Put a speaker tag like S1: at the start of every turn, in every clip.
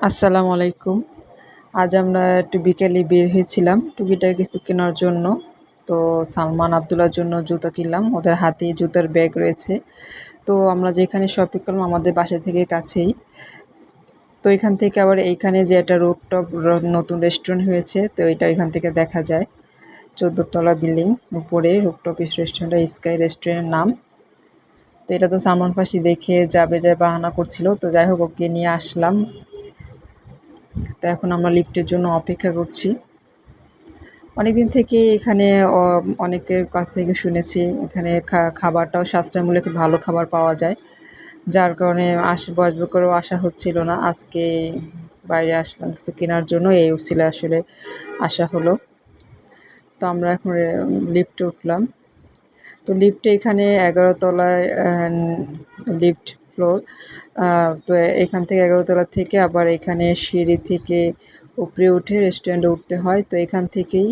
S1: আসসালামু আলাইকুম। আজ আমরা একটু বিকেলে বের হয়েছিলাম টুকিটাকি কিছু কেনার জন্য। তো সালমান আবদুল্লাহর জন্য জুতো কিনলাম। ওদের হাতেই জুতার ব্যাগ রয়েছে। তো আমরা যেখানে শপিং করলাম আমাদের বাসা থেকে কাছেই। তো এখান থেকে আবার এইখানে যে একটা রুফটপ নতুন রেস্টুরেন্ট হয়েছে, তো এটা এখান থেকে দেখা যায়। 14 তলা বিল্ডিং, উপরে রুফটপ রেস্টুরেন্টটা স্কাই রেস্টুরেন্টের নাম। তো এটা তো সালমান ফার্সি দেখে যাবে বাহানা করছিল। তো যাই হোক, ওকে নিয়ে আসলাম। তো এখন আমরা লিফটের জন্য অপেক্ষা করছি। অনেকদিন থেকে এখানে অনেকের কাছ থেকে শুনেছি এখানে খাবারটাও সাশ্রয় মূল্যে খুব ভালো খাবার পাওয়া যায়, যার কারণে বসবো করেও আসা হচ্ছিল না। আজকে বাইরে আসলাম কিছু কেনার জন্য, এই উছিলা আসলে আসা হলো। তো আমরা এখন লিফটে উঠলাম। তো লিফটে এখানে 11 তলায় লিফট ফ্লোর। তো এখান থেকে 11 তলা থেকে আবার এখানে সিঁড়ি থেকে উপরে উঠে রেস্টুরেন্টে উঠতে হয়। তো এখান থেকেই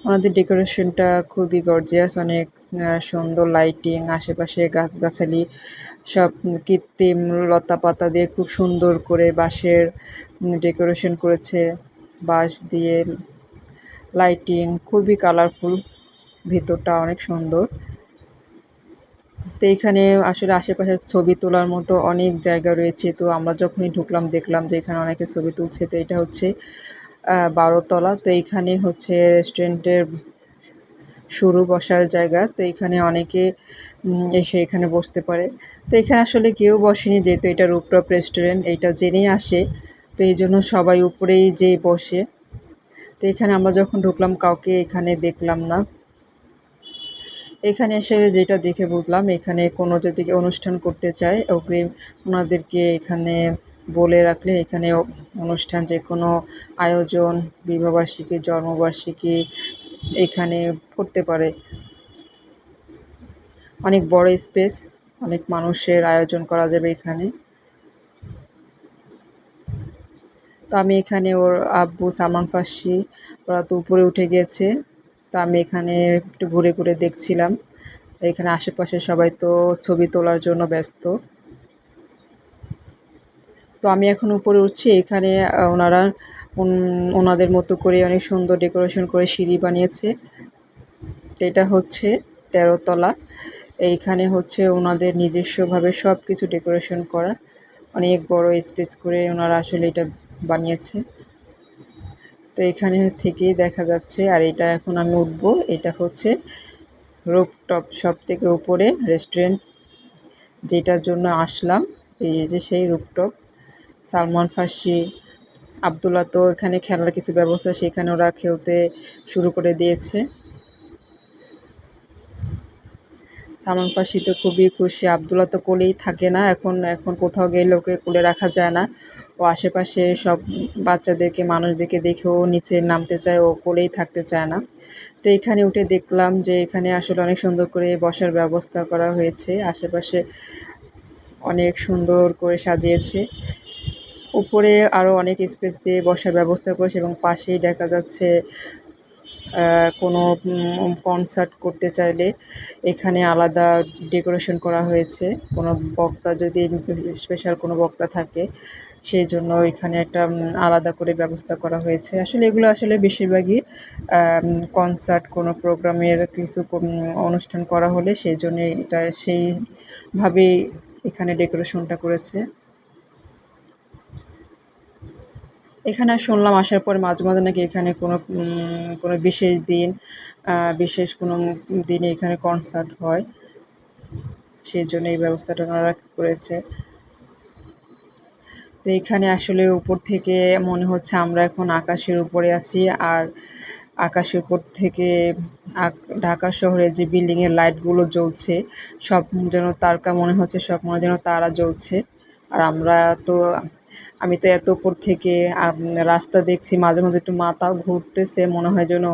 S1: ওনাদের ডেকোরেশনটা খুবই গর্জিয়াস, অনেক সুন্দর লাইটিং, আশেপাশে গাছগাছালি সব কৃত্রিম লতা পাতা দিয়ে খুব সুন্দর করে বাঁশের ডেকোরেশন করেছে। বাঁশ দিয়ে লাইটিং খুবই কালারফুল, ভিতরটা অনেক সুন্দর। তো এখানে আসলে আশেপাশে ছবি তোলার মতো অনেক জায়গা রয়েছে। তো আমরা যখনই ঢুকলাম দেখলাম যে এখানে অনেকে ছবি তুলছে। তো এটা হচ্ছে 12 তলা। তো এইখানে হচ্ছে রেস্টুরেন্টের শুরু, বসার জায়গা। তো এখানে অনেকে এসে এখানে বসতে পারে। তো এখানে আসলে কেউ বসেনি, যেহেতু এটা রুফটপ রেস্টুরেন্ট, এইটা জেনেই আসে। তো এই জন্য সবাই উপরেই যেয়ে বসে। তো এখানে আমরা যখন ঢুকলাম কাউকে এখানে দেখলাম না। এখানে এসে যেটা দেখে বুঝলাম, এখানে কোনো যদি অনুষ্ঠান করতে চায় অগ্রিম ওনাদেরকে এখানে বলে রাখলে এখানে অনুষ্ঠান যে কোনো আয়োজন, বিবাহবার্ষিকী, জন্মবার্ষিকী এখানে করতে পারে। অনেক বড় স্পেস, অনেক মানুষের আয়োজন করা যাবে এখানে। তো আমি এখানে ওর আব্বু সালমান ফার্সি ওরা তো উপরে উঠে গিয়েছে। তো আমি এখানে একটু ঘুরে ঘুরে দেখছিলাম। এখানে আশেপাশে সবাই তো ছবি তোলার জন্য ব্যস্ত। তো আমি এখন উপরে উঠছি। এখানে ওনারা ওনাদের মতো করে অনেক সুন্দর ডেকোরেশন করে সিঁড়ি বানিয়েছে। এটা হচ্ছে 13 তলা। এইখানে হচ্ছে ওনাদের নিজস্বভাবে সব কিছু ডেকোরেশন করা, অনেক বড় স্পেস করে ওনারা আসলে এটা বানিয়েছে। তো এখানে থেকেই দেখা যাচ্ছে। আর এটা এখন আমি উঠবো, এটা হচ্ছে রুফটপ, সব থেকে উপরে রেস্টুরেন্ট যেটার জন্য আসলাম, এই যে সেই রুফটপ। সালমান ফার্সি আবদুল্লাহ তো এখানে খেলার কিছু ব্যবস্থা, সেখানে ওরা খেলতে শুরু করে দিয়েছে। সালমান ফার্সি তো খুবই খুশি, আবদুল্লাহ তো কোলেই থাকে না, এখন এখন কোথাও গেলে ওকে কোলে রাখা যায় না। ও আশেপাশে সব বাচ্চাদেরকে মানুষদেরকে দেখেও নিচে নামতে চায়, ও কোলেই থাকতে চায় না। তো এখানে উঠে দেখলাম যে এখানে আসলে অনেক সুন্দর করে বসার ব্যবস্থা করা হয়েছে, আশেপাশে অনেক সুন্দর করে সাজিয়েছে। উপরে আরও অনেক স্পেস দিয়ে বসার ব্যবস্থা করেছে এবং পাশেই দেখা যাচ্ছে কোনো কনসার্ট করতে চাইলে এখানে আলাদা ডেকোরেশন করা হয়েছে। কোনো বক্তা যদি স্পেশাল কোনো বক্তা থাকে সেই জন্য এখানে একটা আলাদা করে ব্যবস্থা করা হয়েছে। আসলে এগুলো আসলে বেশিরভাগই কনসার্ট, কোনো প্রোগ্রামের কিছু অনুষ্ঠান করা হলে সেই জন্যে এটা সেইভাবেই এখানে ডেকোরেশনটা করেছে। এখানে শুনলাম আসার পরে মাঝে মাঝে নাকি এখানে কোনো বিশেষ দিন, বিশেষ কোনো দিনে এখানে কনসার্ট হয়, সেই জন্য এই ব্যবস্থাটা ওনারা করেছে। তো এখানে আসলে উপর থেকে মনে হচ্ছে আমরা এখন আকাশের উপরে আছি। আর আকাশের উপর থেকে ঢাকা শহরের যে বিল্ডিংয়ের লাইটগুলো জ্বলছে সব যেন তারকা মনে হচ্ছে, সব মনে যেন তারা জ্বলছে। আর আমি তো এত উপর থেকে রাস্তা দেখছি, মাঝে মাঝে একটু মাথা ঘুরতেছে, মনে হয় যেন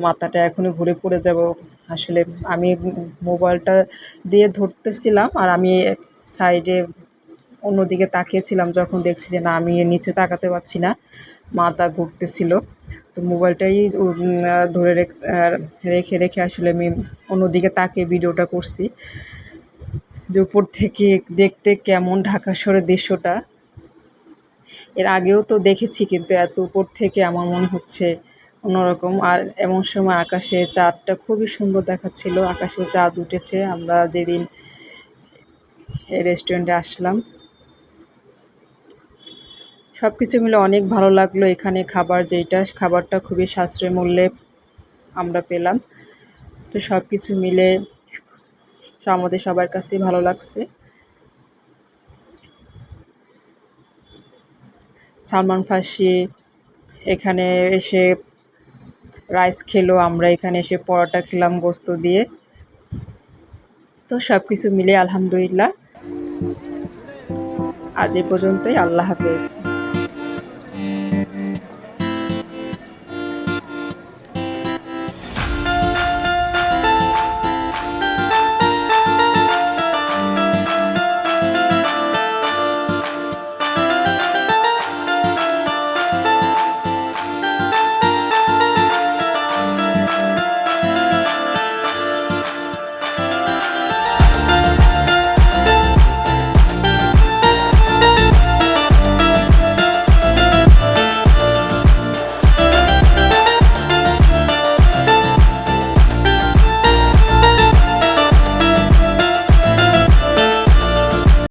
S1: মাথাটা এখনই ঘুরে পড়ে যাব। আসলে আমি মোবাইলটা দিয়ে ধরতেছিলাম আর আমি সাইডে অন্যদিকে তাকিয়েছিলাম, যখন দেখছি যে না, আমি নিচে তাকাতে পারছি না, মাথা ঘুরতেছিল। তো মোবাইলটাই ধরে রেখে রেখে আসলে আমি অন্যদিকে তাকিয়ে ভিডিওটা করছি যে উপর থেকে দেখতে কেমন ঢাকা শহরের দৃশ্যটা। এর আগেও তো দেখেছি, কিন্তু এত উপর থেকে আমার মনে হচ্ছে অন্যরকম। আর এমন সময় আকাশে চাঁদটা খুবই সুন্দর দেখাচ্ছিল, আকাশেও চাঁদ উঠেছে আমরা যেদিন এই রেস্টুরেন্টে আসলাম। সব কিছু মিলে অনেক ভালো লাগলো। এখানে খাবারটা খুবই সাশ্রয় মূল্যে আমরা পেলাম। তো সব কিছু মিলে আমাদের সবার কাছেই ভালো লাগছে। সালমান ফার্সি এখানে এসে রাইস খেলো, আমরা এখানে এসে পরোটা খেলাম গোস্ত দিয়ে। তো সব কিছু মিলে আলহামদুলিল্লাহ আজ এ পর্যন্তই। আল্লাহ হাফেজ।